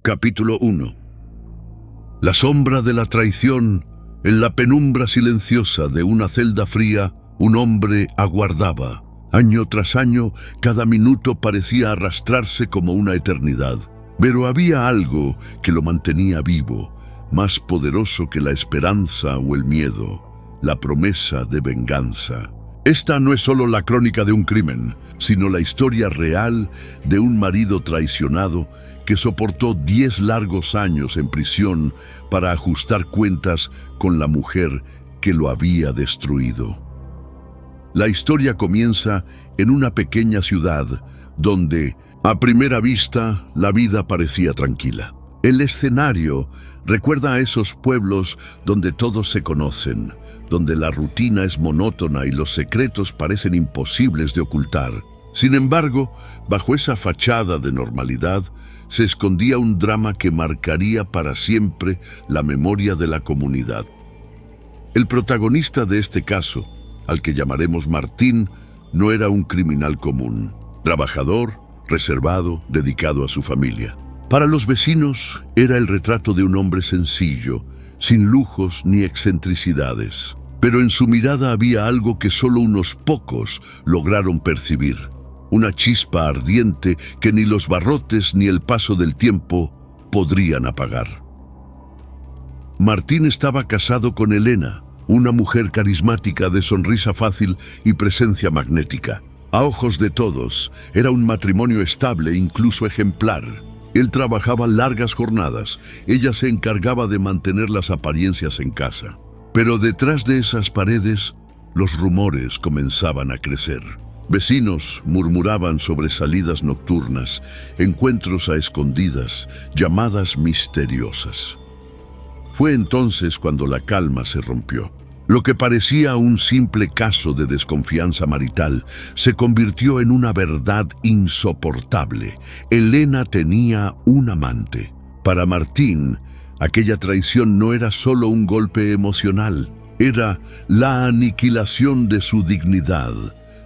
Capítulo 1. La sombra de la traición. En la penumbra silenciosa de una celda fría, un hombre aguardaba. Año tras año, cada minuto parecía arrastrarse como una eternidad. Pero había algo que lo mantenía vivo, más poderoso que la esperanza o el miedo, la promesa de venganza. Esta no es solo la crónica de un crimen, sino la historia real de un marido traicionado que soportó 10 largos años en prisión para ajustar cuentas con la mujer que lo había destruido. La historia comienza en una pequeña ciudad donde, a primera vista, la vida parecía tranquila. El escenario recuerda a esos pueblos donde todos se conocen, donde la rutina es monótona y los secretos parecen imposibles de ocultar. Sin embargo, bajo esa fachada de normalidad, se escondía un drama que marcaría para siempre la memoria de la comunidad. El protagonista de este caso, al que llamaremos Martín, no era un criminal común. Trabajador, reservado, dedicado a su familia. Para los vecinos, era el retrato de un hombre sencillo, sin lujos ni excentricidades. Pero en su mirada había algo que solo unos pocos lograron percibir. Una chispa ardiente que ni los barrotes ni el paso del tiempo podrían apagar. Martín estaba casado con Elena, una mujer carismática de sonrisa fácil y presencia magnética. A ojos de todos, era un matrimonio estable, incluso ejemplar. Él trabajaba largas jornadas, ella se encargaba de mantener las apariencias en casa. Pero detrás de esas paredes, los rumores comenzaban a crecer. Vecinos murmuraban sobre salidas nocturnas, encuentros a escondidas, llamadas misteriosas. Fue entonces cuando la calma se rompió. Lo que parecía un simple caso de desconfianza marital se convirtió en una verdad insoportable. Elena tenía un amante. Para Martín, aquella traición no era solo un golpe emocional, era la aniquilación de su dignidad,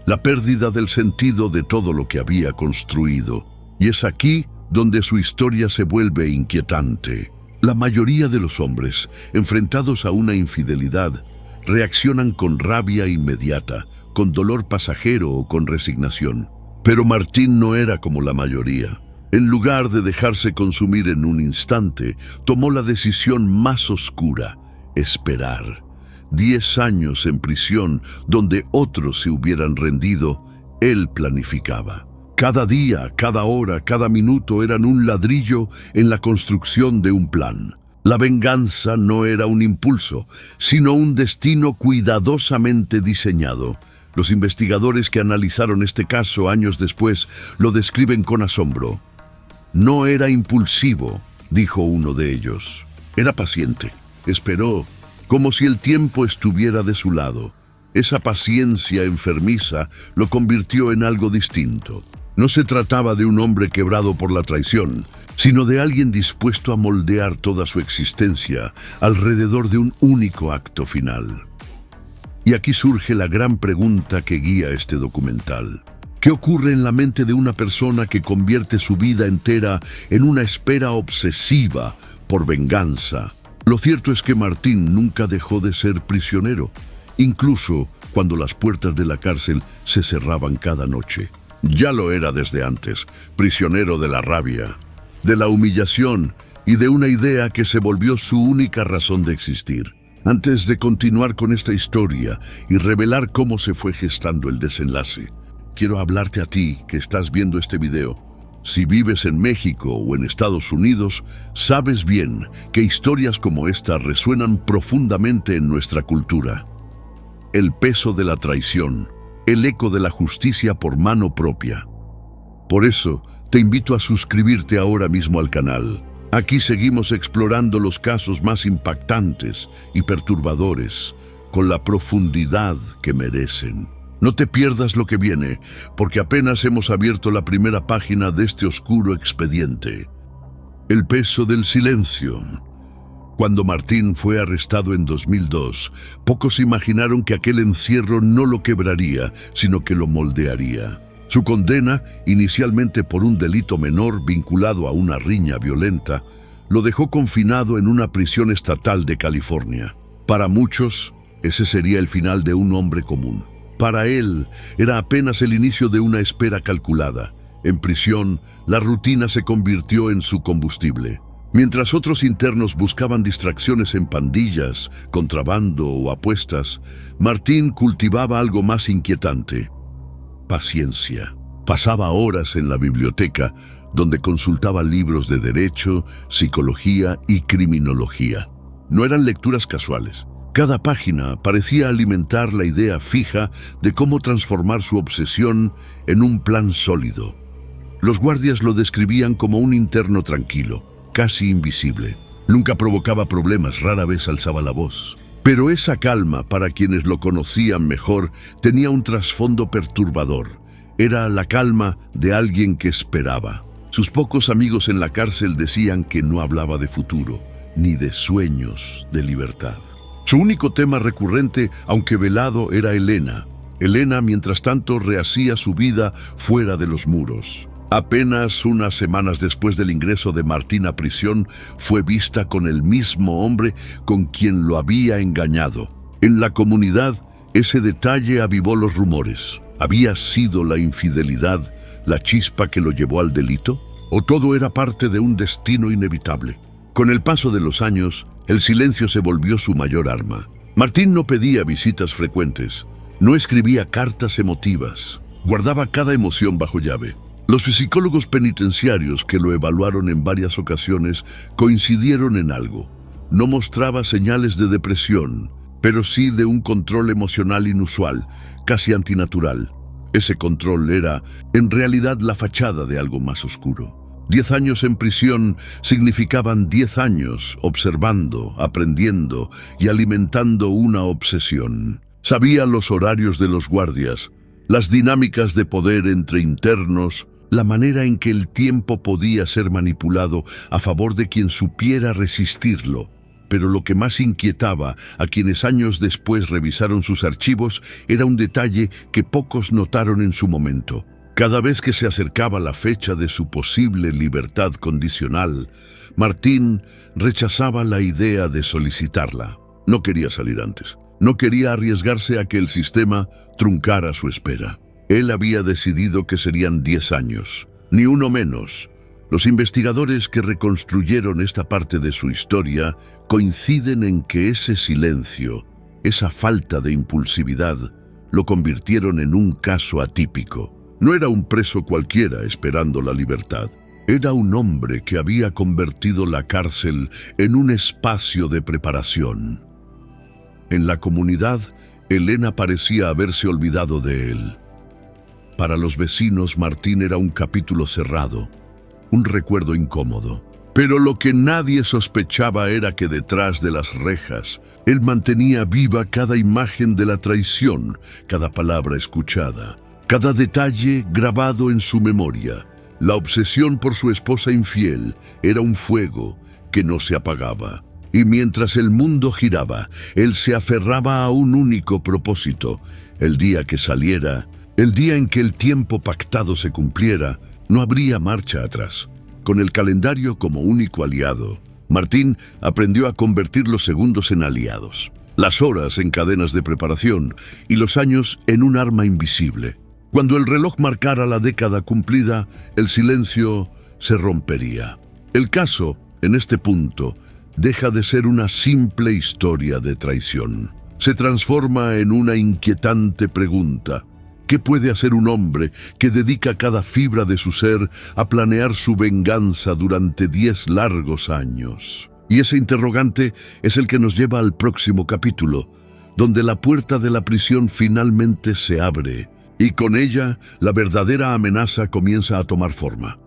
la pérdida del sentido de todo lo que había construido. Y es aquí donde su historia se vuelve inquietante. La mayoría de los hombres, enfrentados a una infidelidad, reaccionan con rabia inmediata, con dolor pasajero o con resignación. Pero Martín no era como la mayoría. En lugar de dejarse consumir en un instante, tomó la decisión más oscura: esperar. 10 años en prisión, donde otros se hubieran rendido, él planificaba. Cada día, cada hora, cada minuto eran un ladrillo en la construcción de un plan. La venganza no era un impulso, sino un destino cuidadosamente diseñado. Los investigadores que analizaron este caso años después lo describen con asombro. No era impulsivo, dijo uno de ellos. Era paciente. Esperó, como si el tiempo estuviera de su lado. Esa paciencia enfermiza lo convirtió en algo distinto. No se trataba de un hombre quebrado por la traición, sino de alguien dispuesto a moldear toda su existencia alrededor de un único acto final. Y aquí surge la gran pregunta que guía este documental. ¿Qué ocurre en la mente de una persona que convierte su vida entera en una espera obsesiva por venganza? Lo cierto es que Martín nunca dejó de ser prisionero, incluso cuando las puertas de la cárcel se cerraban cada noche. Ya lo era desde antes, prisionero de la rabia, de la humillación y de una idea que se volvió su única razón de existir. Antes de continuar con esta historia y revelar cómo se fue gestando el desenlace, quiero hablarte a ti que estás viendo este video. Si vives en México o en Estados Unidos, sabes bien que historias como esta resuenan profundamente en nuestra cultura. El peso de la traición, el eco de la justicia por mano propia. Por eso, te invito a suscribirte ahora mismo al canal. Aquí seguimos explorando los casos más impactantes y perturbadores, con la profundidad que merecen. No te pierdas lo que viene, porque apenas hemos abierto la primera página de este oscuro expediente. El peso del silencio. Cuando Martín fue arrestado en 2002, pocos imaginaron que aquel encierro no lo quebraría, sino que lo moldearía. Su condena, inicialmente por un delito menor vinculado a una riña violenta, lo dejó confinado en una prisión estatal de California. Para muchos, ese sería el final de un hombre común. Para él, era apenas el inicio de una espera calculada. En prisión, la rutina se convirtió en su combustible. Mientras otros internos buscaban distracciones en pandillas, contrabando o apuestas, Martín cultivaba algo más inquietante: paciencia. Pasaba horas en la biblioteca, donde consultaba libros de derecho, psicología y criminología. No eran lecturas casuales. Cada página parecía alimentar la idea fija de cómo transformar su obsesión en un plan sólido. Los guardias lo describían como un interno tranquilo, casi invisible. Nunca provocaba problemas, rara vez alzaba la voz. Pero esa calma, para quienes lo conocían mejor, tenía un trasfondo perturbador. Era la calma de alguien que esperaba. Sus pocos amigos en la cárcel decían que no hablaba de futuro, ni de sueños de libertad. Su único tema recurrente, aunque velado, era Elena. Elena, mientras tanto, rehacía su vida fuera de los muros. Apenas unas semanas después del ingreso de Martín a prisión, fue vista con el mismo hombre con quien lo había engañado. En la comunidad, ese detalle avivó los rumores. ¿Había sido la infidelidad la chispa que lo llevó al delito? ¿O todo era parte de un destino inevitable? Con el paso de los años, el silencio se volvió su mayor arma. Martín no pedía visitas frecuentes, no escribía cartas emotivas, guardaba cada emoción bajo llave. Los psicólogos penitenciarios que lo evaluaron en varias ocasiones coincidieron en algo. No mostraba señales de depresión, pero sí de un control emocional inusual, casi antinatural. Ese control era, en realidad, la fachada de algo más oscuro. 10 años en prisión significaban 10 años observando, aprendiendo y alimentando una obsesión. Sabía los horarios de los guardias, las dinámicas de poder entre internos, la manera en que el tiempo podía ser manipulado a favor de quien supiera resistirlo. Pero lo que más inquietaba a quienes años después revisaron sus archivos era un detalle que pocos notaron en su momento. Cada vez que se acercaba la fecha de su posible libertad condicional, Martín rechazaba la idea de solicitarla. No quería salir antes. No quería arriesgarse a que el sistema truncara su espera. Él había decidido que serían 10 años, ni uno menos. Los investigadores que reconstruyeron esta parte de su historia coinciden en que ese silencio, esa falta de impulsividad, lo convirtieron en un caso atípico. No era un preso cualquiera esperando la libertad. Era un hombre que había convertido la cárcel en un espacio de preparación. En la comunidad, Elena parecía haberse olvidado de él. Para los vecinos, Martín era un capítulo cerrado, un recuerdo incómodo. Pero lo que nadie sospechaba era que detrás de las rejas, él mantenía viva cada imagen de la traición, cada palabra escuchada, cada detalle grabado en su memoria. La obsesión por su esposa infiel era un fuego que no se apagaba. Y mientras el mundo giraba, él se aferraba a un único propósito: el día que saliera, el día en que el tiempo pactado se cumpliera, no habría marcha atrás. Con el calendario como único aliado, Martín aprendió a convertir los segundos en aliados, las horas en cadenas de preparación y los años en un arma invisible. Cuando el reloj marcara la década cumplida, el silencio se rompería. El caso, en este punto, deja de ser una simple historia de traición. Se transforma en una inquietante pregunta. ¿Qué puede hacer un hombre que dedica cada fibra de su ser a planear su venganza durante 10 largos años? Y ese interrogante es el que nos lleva al próximo capítulo, donde la puerta de la prisión finalmente se abre, y con ella la verdadera amenaza comienza a tomar forma.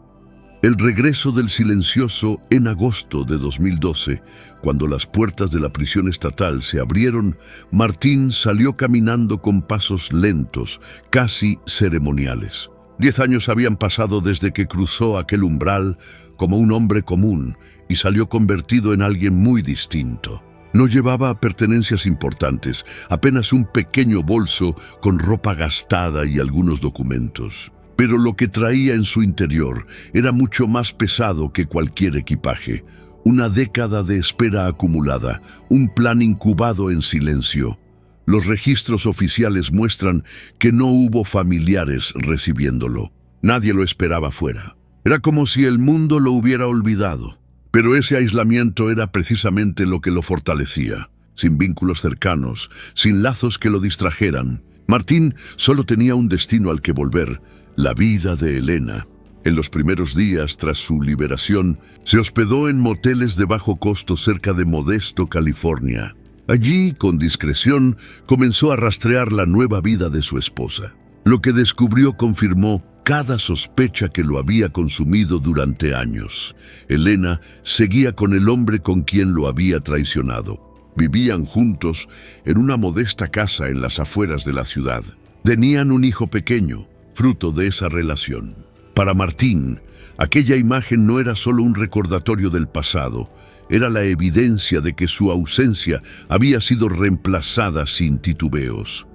El regreso del silencioso en agosto de 2012, cuando las puertas de la prisión estatal se abrieron, Martín salió caminando con pasos lentos, casi ceremoniales. 10 años habían pasado desde que cruzó aquel umbral como un hombre común y salió convertido en alguien muy distinto. No llevaba pertenencias importantes, apenas un pequeño bolso con ropa gastada y algunos documentos. pero lo que traía en su interior era mucho más pesado que cualquier equipaje. Una década de espera acumulada, un plan incubado en silencio. Los registros oficiales muestran que no hubo familiares recibiéndolo. Nadie lo esperaba fuera. Era como si el mundo lo hubiera olvidado. Pero ese aislamiento era precisamente lo que lo fortalecía. Sin vínculos cercanos, sin lazos que lo distrajeran, Martín solo tenía un destino al que volver: la vida de Elena. En los primeros días tras su liberación, se hospedó en moteles de bajo costo cerca de Modesto, California. Allí, con discreción, comenzó a rastrear la nueva vida de su esposa. Lo que descubrió confirmó cada sospecha que lo había consumido durante años. Elena seguía con el hombre con quien lo había traicionado. Vivían juntos en una modesta casa en las afueras de la ciudad. Tenían un hijo pequeño, fruto de esa relación. Para Martín, aquella imagen no era solo un recordatorio del pasado, era la evidencia de que su ausencia había sido reemplazada sin titubeos.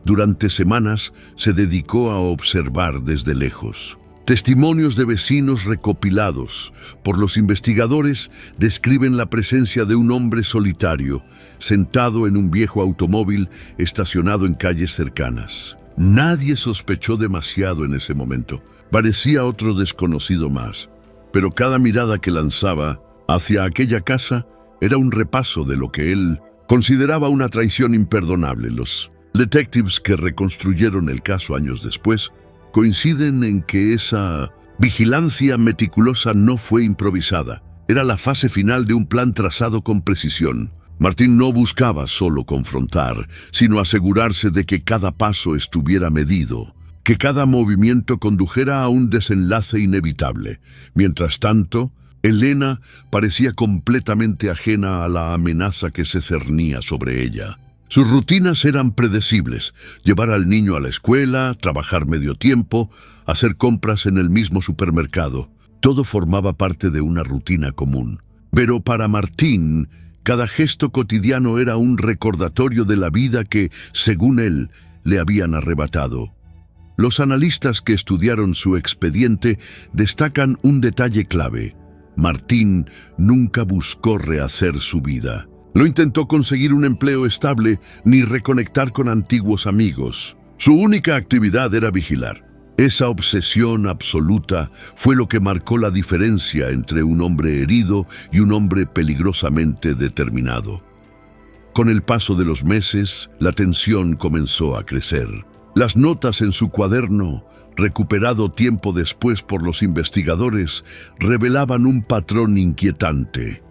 Durante semanas se dedicó a observar desde lejos. Testimonios de vecinos recopilados por los investigadores describen la presencia de un hombre solitario, sentado en un viejo automóvil estacionado en calles cercanas. Nadie sospechó demasiado en ese momento. Parecía otro desconocido más, pero cada mirada que lanzaba hacia aquella casa era un repaso de lo que él consideraba una traición imperdonable. Los detectives que reconstruyeron el caso años después coinciden en que esa vigilancia meticulosa no fue improvisada. Era la fase final de un plan trazado con precisión. Martín no buscaba solo confrontar, sino asegurarse de que cada paso estuviera medido, que cada movimiento condujera a un desenlace inevitable. Mientras tanto, Elena parecía completamente ajena a la amenaza que se cernía sobre ella. Sus rutinas eran predecibles: llevar al niño a la escuela, trabajar medio tiempo, hacer compras en el mismo supermercado. Todo formaba parte de una rutina común. Pero para Martín, cada gesto cotidiano era un recordatorio de la vida que, según él, le habían arrebatado. Los analistas que estudiaron su expediente destacan un detalle clave: Martín nunca buscó rehacer su vida. No intentó conseguir un empleo estable ni reconectar con antiguos amigos. Su única actividad era vigilar. Esa obsesión absoluta fue lo que marcó la diferencia entre un hombre herido y un hombre peligrosamente determinado. Con el paso de los meses, la tensión comenzó a crecer. Las notas en su cuaderno, recuperado tiempo después por los investigadores, revelaban un patrón inquietante.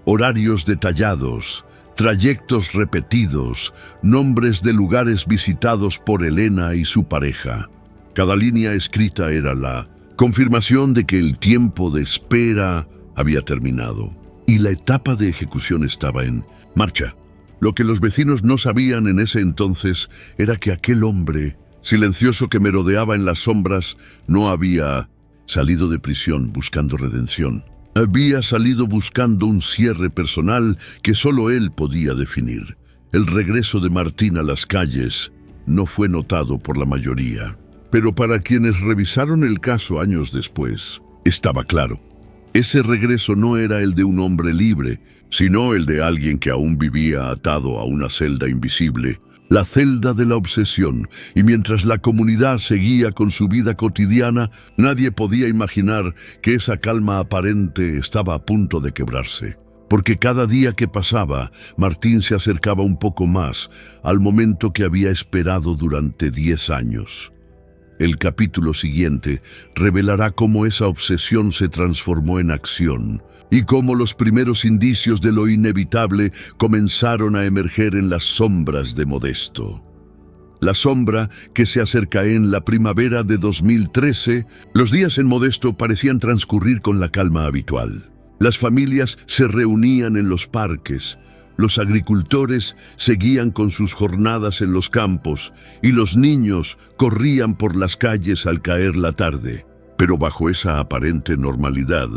Horarios detallados, trayectos repetidos, nombres de lugares visitados por Elena y su pareja. Cada línea escrita era la confirmación de que el tiempo de espera había terminado y la etapa de ejecución estaba en marcha. Lo que los vecinos no sabían en ese entonces era que aquel hombre silencioso que merodeaba en las sombras no había salido de prisión buscando redención. Había salido buscando un cierre personal que solo él podía definir. El regreso de Martín a las calles no fue notado por la mayoría, pero para quienes revisaron el caso años después, estaba claro. Ese regreso no era el de un hombre libre, sino el de alguien que aún vivía atado a una celda invisible, la celda de la obsesión, y mientras la comunidad seguía con su vida cotidiana, nadie podía imaginar que esa calma aparente estaba a punto de quebrarse. Porque cada día que pasaba, Martín se acercaba un poco más al momento que había esperado durante 10 años. El capítulo siguiente revelará cómo esa obsesión se transformó en acción y cómo los primeros indicios de lo inevitable comenzaron a emerger en las sombras de Modesto. La sombra que se acerca en la primavera de 2013, los días en Modesto parecían transcurrir con la calma habitual. Las familias se reunían en los parques, los agricultores seguían con sus jornadas en los campos y los niños corrían por las calles al caer la tarde. Pero bajo esa aparente normalidad,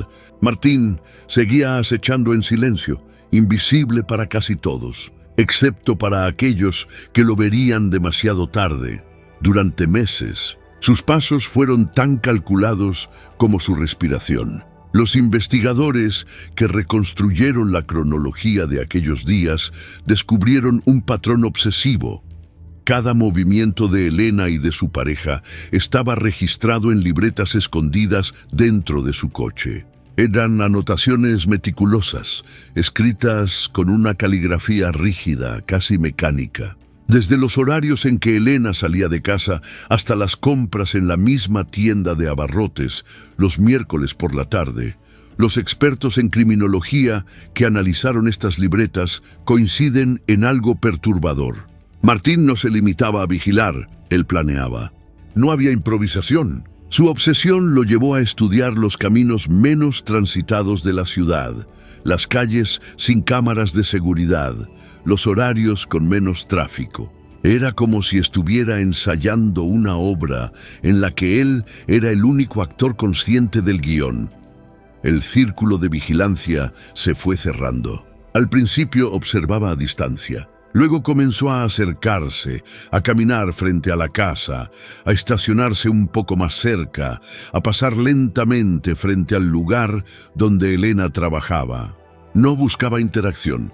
Martín seguía acechando en silencio, invisible para casi todos, excepto para aquellos que lo verían demasiado tarde. Durante meses, Sus pasos fueron tan calculados como su respiración. Los investigadores que reconstruyeron la cronología de aquellos días descubrieron un patrón obsesivo. Cada movimiento de Elena y de su pareja estaba registrado en libretas escondidas dentro de su coche. Eran anotaciones meticulosas, escritas con una caligrafía rígida, casi mecánica. Desde los horarios en que Elena salía de casa hasta las compras en la misma tienda de abarrotes, los miércoles por la tarde, los expertos en criminología que analizaron estas libretas coinciden en algo perturbador. Martín no se limitaba a vigilar, él planeaba. No había improvisación. Su obsesión lo llevó a estudiar los caminos menos transitados de la ciudad, las calles sin cámaras de seguridad, los horarios con menos tráfico. Era como si estuviera ensayando una obra en la que él era el único actor consciente del guión. El círculo de vigilancia se fue cerrando. Al principio observaba a distancia. Luego comenzó a acercarse, a caminar frente a la casa, a estacionarse un poco más cerca, a pasar lentamente frente al lugar donde Elena trabajaba. No buscaba interacción,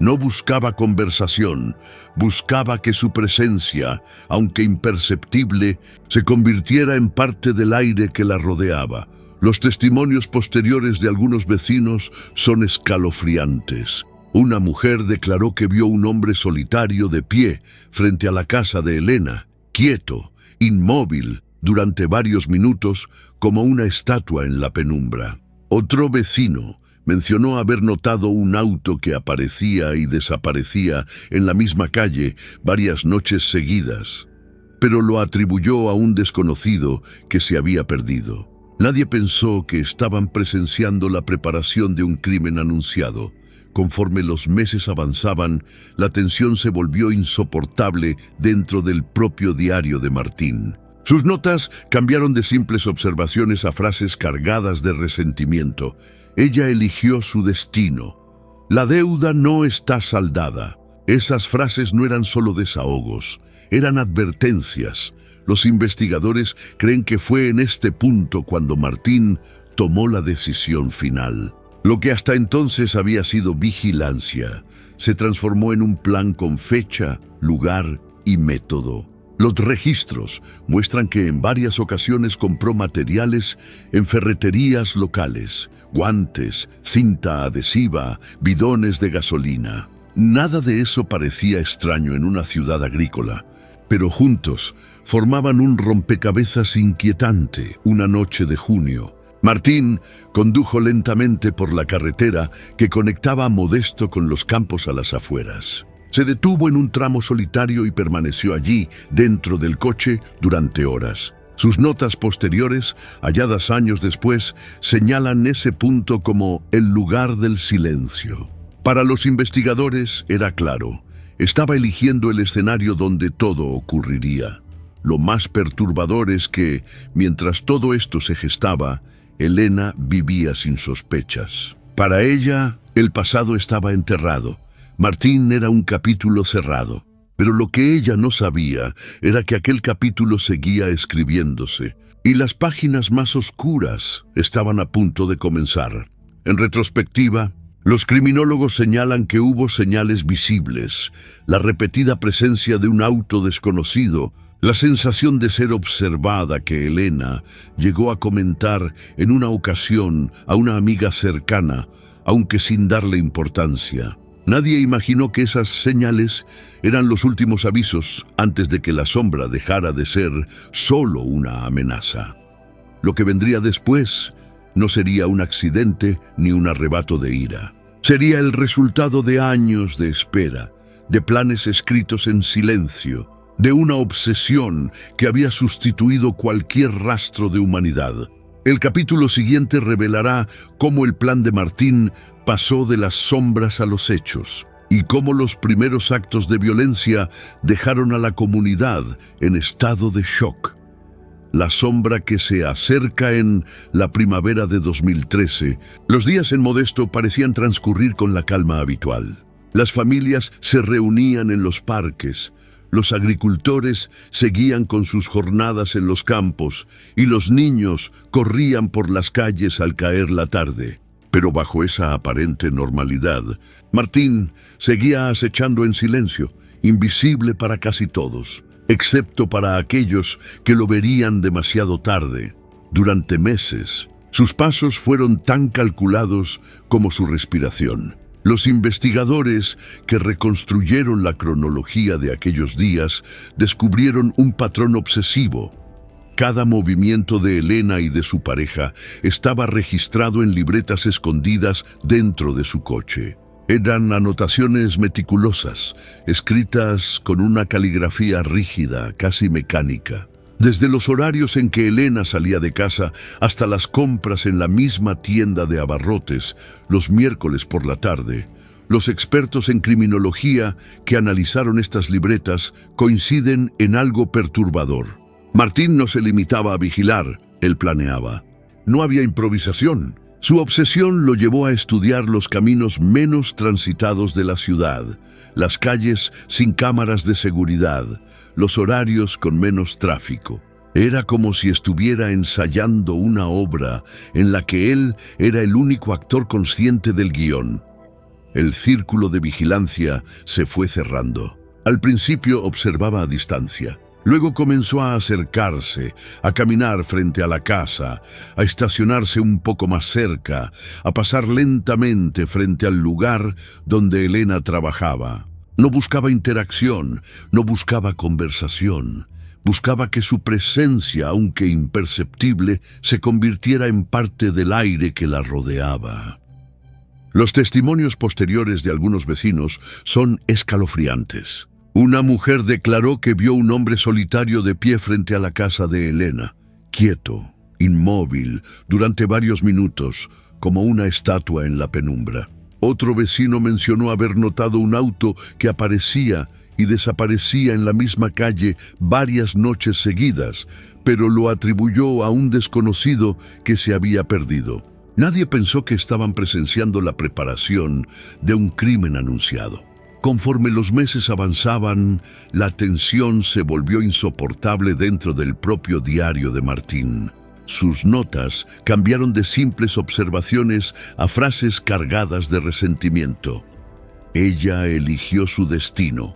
no buscaba conversación, buscaba que su presencia, aunque imperceptible, se convirtiera en parte del aire que la rodeaba. Los testimonios posteriores de algunos vecinos son escalofriantes. Una mujer declaró que vio un hombre solitario de pie frente a la casa de Elena, quieto, inmóvil, durante varios minutos, como una estatua en la penumbra. Otro vecino mencionó haber notado un auto que aparecía y desaparecía en la misma calle varias noches seguidas, pero lo atribuyó a un desconocido que se había perdido. Nadie pensó que estaban presenciando la preparación de un crimen anunciado. Conforme los meses avanzaban, la tensión se volvió insoportable dentro del propio diario de Martín. Sus notas cambiaron de simples observaciones a frases cargadas de resentimiento. Ella eligió su destino. La deuda no está saldada. Esas frases no eran solo desahogos, eran advertencias. Los investigadores creen que fue en este punto cuando Martín tomó la decisión final. Lo que hasta entonces había sido vigilancia se transformó en un plan con fecha, lugar y método. Los registros muestran que en varias ocasiones compró materiales en ferreterías locales, guantes, cinta adhesiva, bidones de gasolina. Nada de eso parecía extraño en una ciudad agrícola, pero juntos formaban un rompecabezas inquietante una noche de junio. Martín condujo lentamente por la carretera que conectaba a Modesto con los campos a las afueras. Se detuvo en un tramo solitario y permaneció allí, dentro del coche, durante horas. Sus notas posteriores, halladas años después, señalan ese punto como el lugar del silencio. Para los investigadores era claro, estaba eligiendo el escenario donde todo ocurriría. Lo más perturbador es que, mientras todo esto se gestaba, Elena vivía sin sospechas. Para ella, el pasado estaba enterrado. Martín era un capítulo cerrado. Pero lo que ella no sabía era que aquel capítulo seguía escribiéndose, y las páginas más oscuras estaban a punto de comenzar. En retrospectiva, los criminólogos señalan que hubo señales visibles, la repetida presencia de un auto desconocido, la sensación de ser observada que Elena llegó a comentar en una ocasión a una amiga cercana, aunque sin darle importancia. Nadie imaginó que esas señales eran los últimos avisos antes de que la sombra dejara de ser solo una amenaza. Lo que vendría después no sería un accidente ni un arrebato de ira. Sería el resultado de años de espera, de planes escritos en silencio, de una obsesión que había sustituido cualquier rastro de humanidad. El capítulo siguiente revelará cómo el plan de Martín pasó de las sombras a los hechos y cómo los primeros actos de violencia dejaron a la comunidad en estado de shock. La sombra que se acerca en la primavera de 2013. Los días en Modesto parecían transcurrir con la calma habitual. Las familias se reunían en los parques. Los agricultores seguían con sus jornadas en los campos y los niños corrían por las calles al caer la tarde. Pero bajo esa aparente normalidad, Martín seguía acechando en silencio, invisible para casi todos, excepto para aquellos que lo verían demasiado tarde. Durante meses, sus pasos fueron tan calculados como su respiración. Los investigadores que reconstruyeron la cronología de aquellos días descubrieron un patrón obsesivo. Cada movimiento de Elena y de su pareja estaba registrado en libretas escondidas dentro de su coche. Eran anotaciones meticulosas, escritas con una caligrafía rígida, casi mecánica. Desde los horarios en que Elena salía de casa hasta las compras en la misma tienda de abarrotes, los miércoles por la tarde, los expertos en criminología que analizaron estas libretas coinciden en algo perturbador. Martín no se limitaba a vigilar, él planeaba. No había improvisación. Su obsesión lo llevó a estudiar los caminos menos transitados de la ciudad, las calles sin cámaras de seguridad, los horarios con menos tráfico. Era como si estuviera ensayando una obra en la que él era el único actor consciente del guión. El círculo de vigilancia se fue cerrando. Al principio observaba a distancia. Luego comenzó a acercarse, a caminar frente a la casa, a estacionarse un poco más cerca, a pasar lentamente frente al lugar donde Elena trabajaba. No buscaba interacción, no buscaba conversación. Buscaba que su presencia, aunque imperceptible, se convirtiera en parte del aire que la rodeaba. Los testimonios posteriores de algunos vecinos son escalofriantes. Una mujer declaró que vio un hombre solitario de pie frente a la casa de Elena, quieto, inmóvil, durante varios minutos, como una estatua en la penumbra. Otro vecino mencionó haber notado un auto que aparecía y desaparecía en la misma calle varias noches seguidas, pero lo atribuyó a un desconocido que se había perdido. Nadie pensó que estaban presenciando la preparación de un crimen anunciado. Conforme los meses avanzaban, la tensión se volvió insoportable dentro del propio diario de Martín. Sus notas cambiaron de simples observaciones a frases cargadas de resentimiento. Ella eligió su destino.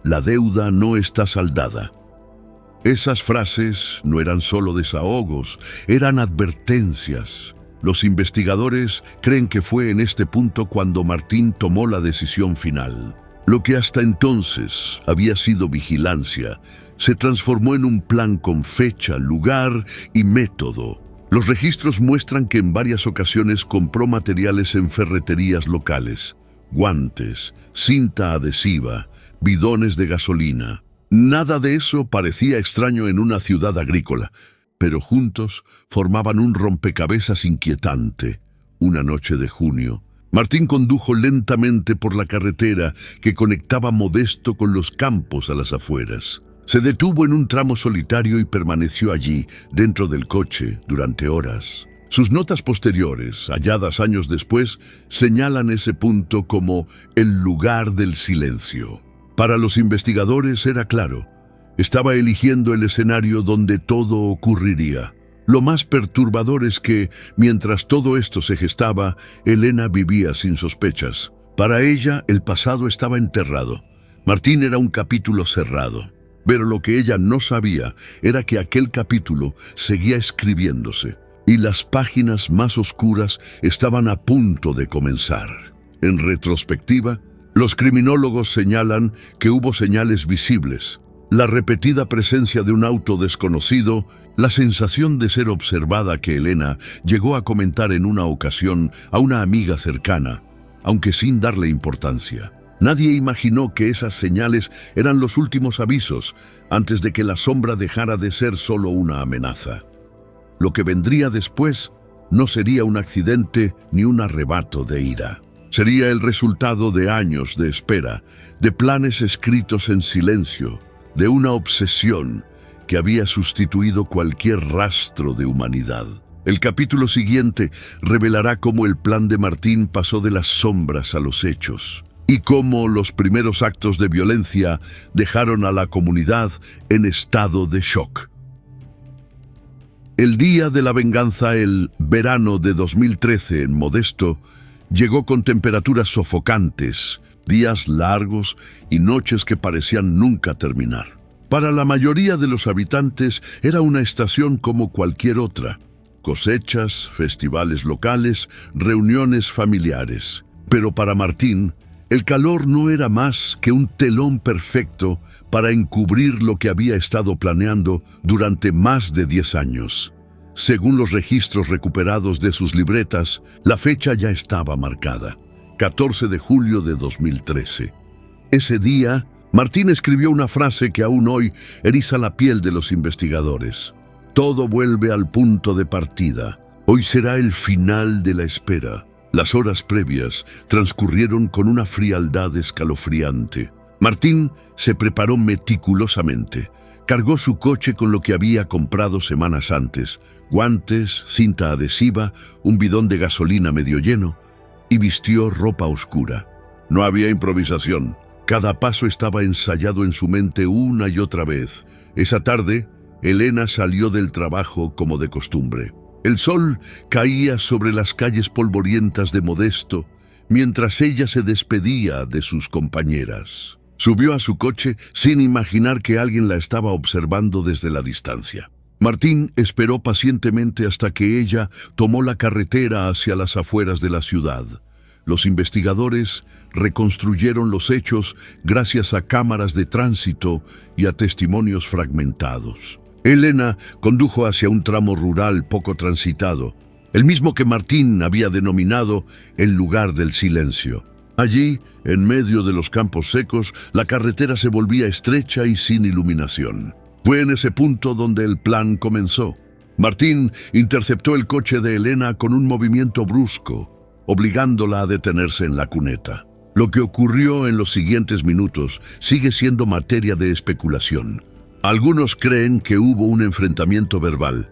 La deuda no está saldada. Esas frases no eran solo desahogos, eran advertencias. Los investigadores creen que fue en este punto cuando Martín tomó la decisión final. Lo que hasta entonces había sido vigilancia se transformó en un plan con fecha, lugar y método. Los registros muestran que en varias ocasiones compró materiales en ferreterías locales, guantes, cinta adhesiva, bidones de gasolina. Nada de eso parecía extraño en una ciudad agrícola, pero juntos formaban un rompecabezas inquietante. Una noche de junio, Martín condujo lentamente por la carretera que conectaba Modesto con los campos a las afueras. Se detuvo en un tramo solitario y permaneció allí, dentro del coche, durante horas. Sus notas posteriores, halladas años después, señalan ese punto como el lugar del silencio. Para los investigadores era claro, estaba eligiendo el escenario donde todo ocurriría. Lo más perturbador es que, mientras todo esto se gestaba, Elena vivía sin sospechas. Para ella, el pasado estaba enterrado. Martín era un capítulo cerrado. Pero lo que ella no sabía era que aquel capítulo seguía escribiéndose, y las páginas más oscuras estaban a punto de comenzar. En retrospectiva, los criminólogos señalan que hubo señales visibles. La repetida presencia de un auto desconocido, la sensación de ser observada que Elena llegó a comentar en una ocasión a una amiga cercana, aunque sin darle importancia. Nadie imaginó que esas señales eran los últimos avisos antes de que la sombra dejara de ser solo una amenaza. Lo que vendría después no sería un accidente ni un arrebato de ira. Sería el resultado de años de espera, de planes escritos en silencio, de una obsesión que había sustituido cualquier rastro de humanidad. El capítulo siguiente revelará cómo el plan de Martín pasó de las sombras a los hechos. y cómo los primeros actos de violencia dejaron a la comunidad en estado de shock. El día de la venganza, el verano de 2013 en Modesto, llegó con temperaturas sofocantes, días largos y noches que parecían nunca terminar. Para la mayoría de los habitantes era una estación como cualquier otra: cosechas, festivales locales, reuniones familiares. Pero para Martín, el calor no era más que un telón perfecto para encubrir lo que había estado planeando durante más de 10 años. Según los registros recuperados de sus libretas, la fecha ya estaba marcada: 14 de julio de 2013. Ese día, Martín escribió una frase que aún hoy eriza la piel de los investigadores: todo vuelve al punto de partida. Hoy será el final de la espera. Las horas previas transcurrieron con una frialdad escalofriante. Martín se preparó meticulosamente. Cargó su coche con lo que había comprado semanas antes: guantes, cinta adhesiva, un bidón de gasolina medio lleno, y vistió ropa oscura. No había improvisación. Cada paso estaba ensayado en su mente una y otra vez. Esa tarde, Elena salió del trabajo como de costumbre. El sol caía sobre las calles polvorientas de Modesto mientras ella se despedía de sus compañeras. Subió a su coche sin imaginar que alguien la estaba observando desde la distancia. Martín esperó pacientemente hasta que ella tomó la carretera hacia las afueras de la ciudad. Los investigadores reconstruyeron los hechos gracias a cámaras de tránsito y a testimonios fragmentados. Elena condujo hacia un tramo rural poco transitado, el mismo que Martín había denominado el lugar del silencio. Allí, en medio de los campos secos, la carretera se volvía estrecha y sin iluminación. Fue en ese punto donde el plan comenzó. Martín interceptó el coche de Elena con un movimiento brusco, obligándola a detenerse en la cuneta. Lo que ocurrió en los siguientes minutos sigue siendo materia de especulación. Algunos creen que hubo un enfrentamiento verbal,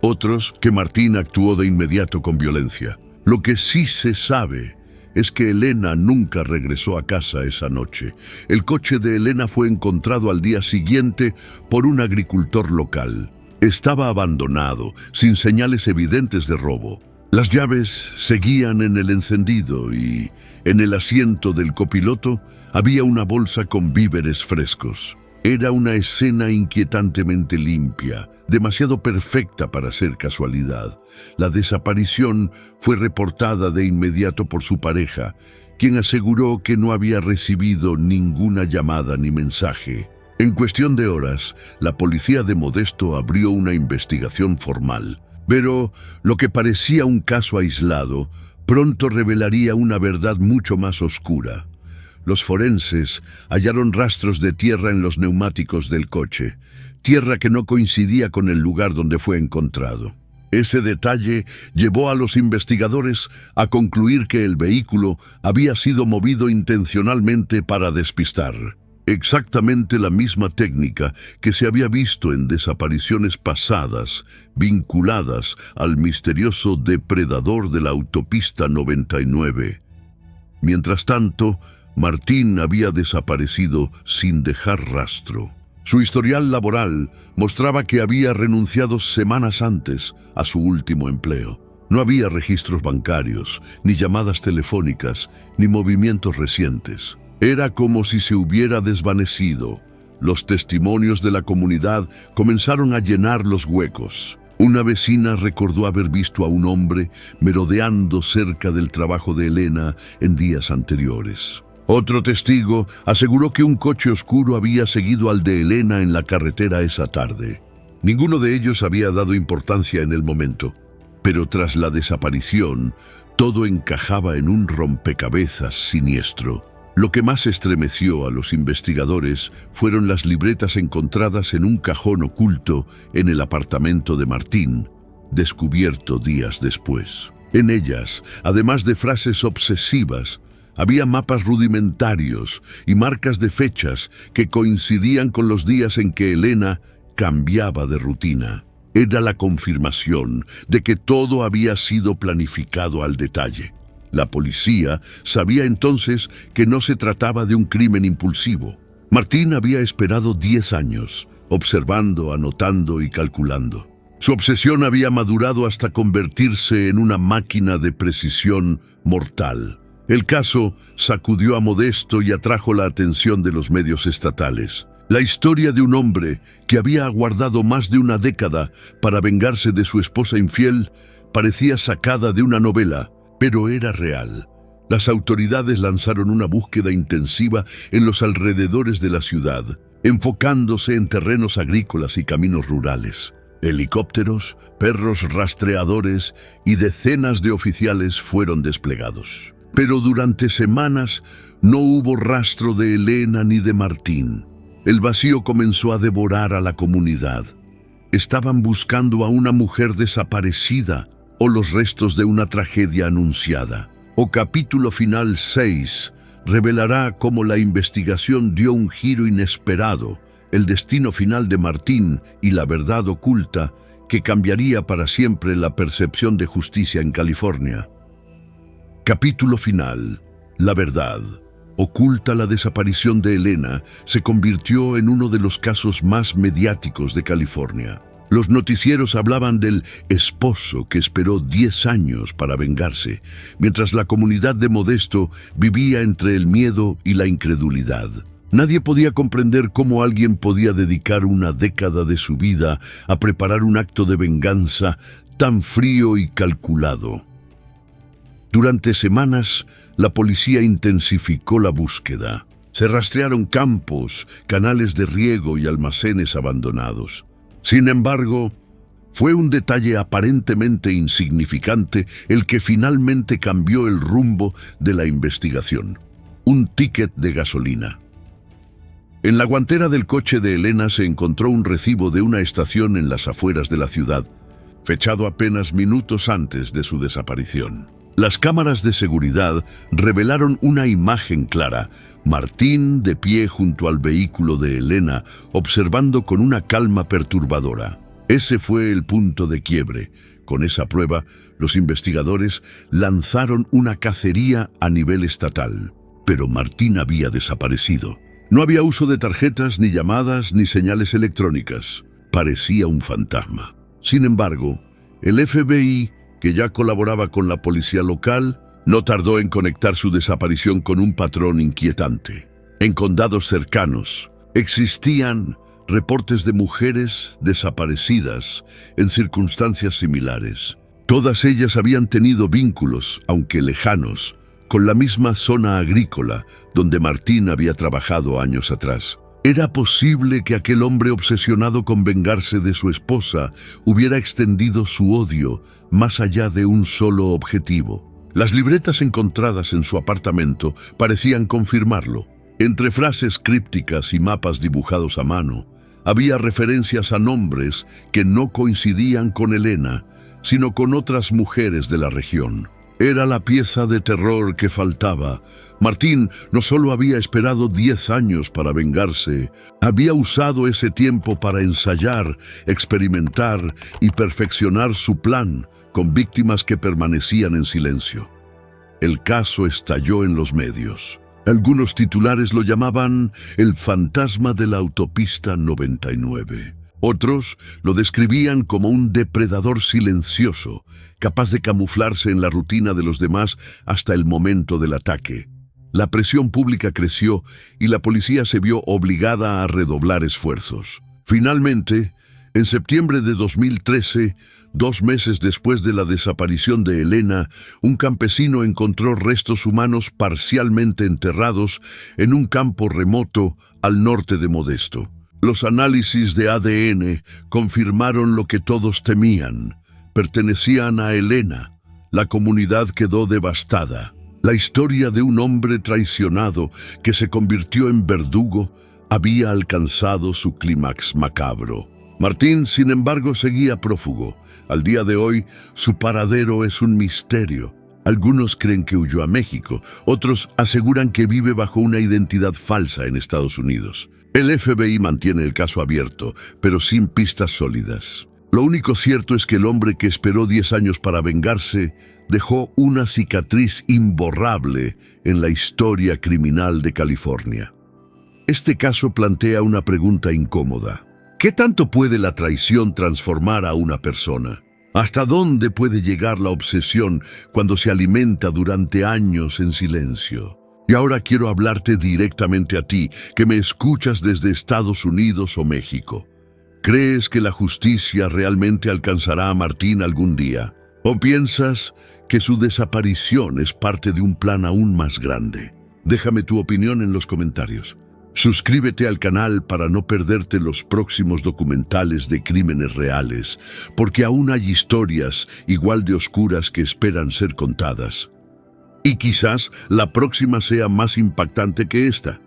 otros que Martín actuó de inmediato con violencia. Lo que sí se sabe es que Elena nunca regresó a casa esa noche. El coche de Elena fue encontrado al día siguiente por un agricultor local. Estaba abandonado, sin señales evidentes de robo. Las llaves seguían en el encendido y en el asiento del copiloto había una bolsa con víveres frescos. Era una escena inquietantemente limpia, demasiado perfecta para ser casualidad. La desaparición fue reportada de inmediato por su pareja, quien aseguró que no había recibido ninguna llamada ni mensaje. En cuestión de horas, la policía de Modesto abrió una investigación formal. Pero lo que parecía un caso aislado pronto revelaría una verdad mucho más oscura. Los forenses hallaron rastros de tierra en los neumáticos del coche, tierra que no coincidía con el lugar donde fue encontrado. Ese detalle llevó a los investigadores a concluir que el vehículo había sido movido intencionalmente para despistar. Exactamente la misma técnica que se había visto en desapariciones pasadas vinculadas al misterioso depredador de la autopista 99. Mientras tanto, Martín había desaparecido sin dejar rastro. Su historial laboral mostraba que había renunciado semanas antes a su último empleo. No había registros bancarios, ni llamadas telefónicas, ni movimientos recientes. Era como si se hubiera desvanecido. Los testimonios de la comunidad comenzaron a llenar los huecos. Una vecina recordó haber visto a un hombre merodeando cerca del trabajo de Elena en días anteriores. Otro testigo aseguró que un coche oscuro había seguido al de Elena en la carretera esa tarde. Ninguno de ellos había dado importancia en el momento, pero tras la desaparición, todo encajaba en un rompecabezas siniestro. Lo que más estremeció a los investigadores fueron las libretas encontradas en un cajón oculto en el apartamento de Martín, descubierto días después. En ellas, además de frases obsesivas, había mapas rudimentarios y marcas de fechas que coincidían con los días en que Elena cambiaba de rutina. Era la confirmación de que todo había sido planificado al detalle. La policía sabía entonces que no se trataba de un crimen impulsivo. Martín había esperado 10 años, observando, anotando y calculando. Su obsesión había madurado hasta convertirse en una máquina de precisión mortal. El caso sacudió a Modesto y atrajo la atención de los medios estatales. La historia de un hombre que había aguardado más de una década para vengarse de su esposa infiel parecía sacada de una novela, pero era real. Las autoridades lanzaron una búsqueda intensiva en los alrededores de la ciudad, enfocándose en terrenos agrícolas y caminos rurales. Helicópteros, perros rastreadores y decenas de oficiales fueron desplegados. Pero durante semanas no hubo rastro de Elena ni de Martín. El vacío comenzó a devorar a la comunidad. Estaban buscando a una mujer desaparecida o los restos de una tragedia anunciada. O capítulo final 6 revelará cómo la investigación dio un giro inesperado, el destino final de Martín y la verdad oculta que cambiaría para siempre la percepción de justicia en California. Capítulo final. La verdad oculta. La desaparición de Elena se convirtió en uno de los casos más mediáticos de California. Los noticieros hablaban del esposo que esperó 10 años para vengarse, mientras la comunidad de Modesto vivía entre el miedo y la incredulidad. Nadie podía comprender cómo alguien podía dedicar una década de su vida a preparar un acto de venganza tan frío y calculado. Durante semanas, la policía intensificó la búsqueda. Se rastrearon campos, canales de riego y almacenes abandonados. Sin embargo, fue un detalle aparentemente insignificante el que finalmente cambió el rumbo de la investigación. Un ticket de gasolina. En la guantera del coche de Elena se encontró un recibo de una estación en las afueras de la ciudad, fechado apenas minutos antes de su desaparición. Las cámaras de seguridad revelaron una imagen clara: Martín de pie junto al vehículo de Elena, observando con una calma perturbadora. Ese fue el punto de quiebre. Con esa prueba, los investigadores lanzaron una cacería a nivel estatal. Pero Martín había desaparecido. No había uso de tarjetas, ni llamadas, ni señales electrónicas. Parecía un fantasma. Sin embargo, el FBI, que ya colaboraba con la policía local, no tardó en conectar su desaparición con un patrón inquietante. En condados cercanos existían reportes de mujeres desaparecidas en circunstancias similares. Todas ellas habían tenido vínculos, aunque lejanos, con la misma zona agrícola donde Martín había trabajado años atrás. ¿Era posible que aquel hombre obsesionado con vengarse de su esposa hubiera extendido su odio más allá de un solo objetivo? Las libretas encontradas en su apartamento parecían confirmarlo. Entre frases crípticas y mapas dibujados a mano, había referencias a nombres que no coincidían con Elena, sino con otras mujeres de la región. Era la pieza de terror que faltaba. Martín no solo había esperado 10 años para vengarse, había usado ese tiempo para ensayar, experimentar y perfeccionar su plan con víctimas que permanecían en silencio. El caso estalló en los medios. Algunos titulares lo llamaban el fantasma de la autopista 99. Otros lo describían como un depredador silencioso, capaz de camuflarse en la rutina de los demás hasta el momento del ataque. La presión pública creció y la policía se vio obligada a redoblar esfuerzos. Finalmente, en septiembre de 2013, 2 meses después de la desaparición de Elena, un campesino encontró restos humanos parcialmente enterrados en un campo remoto al norte de Modesto. Los análisis de ADN confirmaron lo que todos temían. Pertenecían a Elena. La comunidad quedó devastada. La historia de un hombre traicionado que se convirtió en verdugo había alcanzado su clímax macabro. Martín, sin embargo, seguía prófugo. Al día de hoy, su paradero es un misterio. Algunos creen que huyó a México, otros aseguran que vive bajo una identidad falsa en Estados Unidos. El FBI mantiene el caso abierto, pero sin pistas sólidas. Lo único cierto es que el hombre que esperó 10 años para vengarse dejó una cicatriz imborrable en la historia criminal de California. Este caso plantea una pregunta incómoda. ¿Qué tanto puede la traición transformar a una persona? ¿Hasta dónde puede llegar la obsesión cuando se alimenta durante años en silencio? Y ahora quiero hablarte directamente a ti, que me escuchas desde Estados Unidos o México. ¿Crees que la justicia realmente alcanzará a Martín algún día? ¿O piensas que su desaparición es parte de un plan aún más grande? Déjame tu opinión en los comentarios. Suscríbete al canal para no perderte los próximos documentales de crímenes reales, porque aún hay historias igual de oscuras que esperan ser contadas. Y quizás la próxima sea más impactante que esta.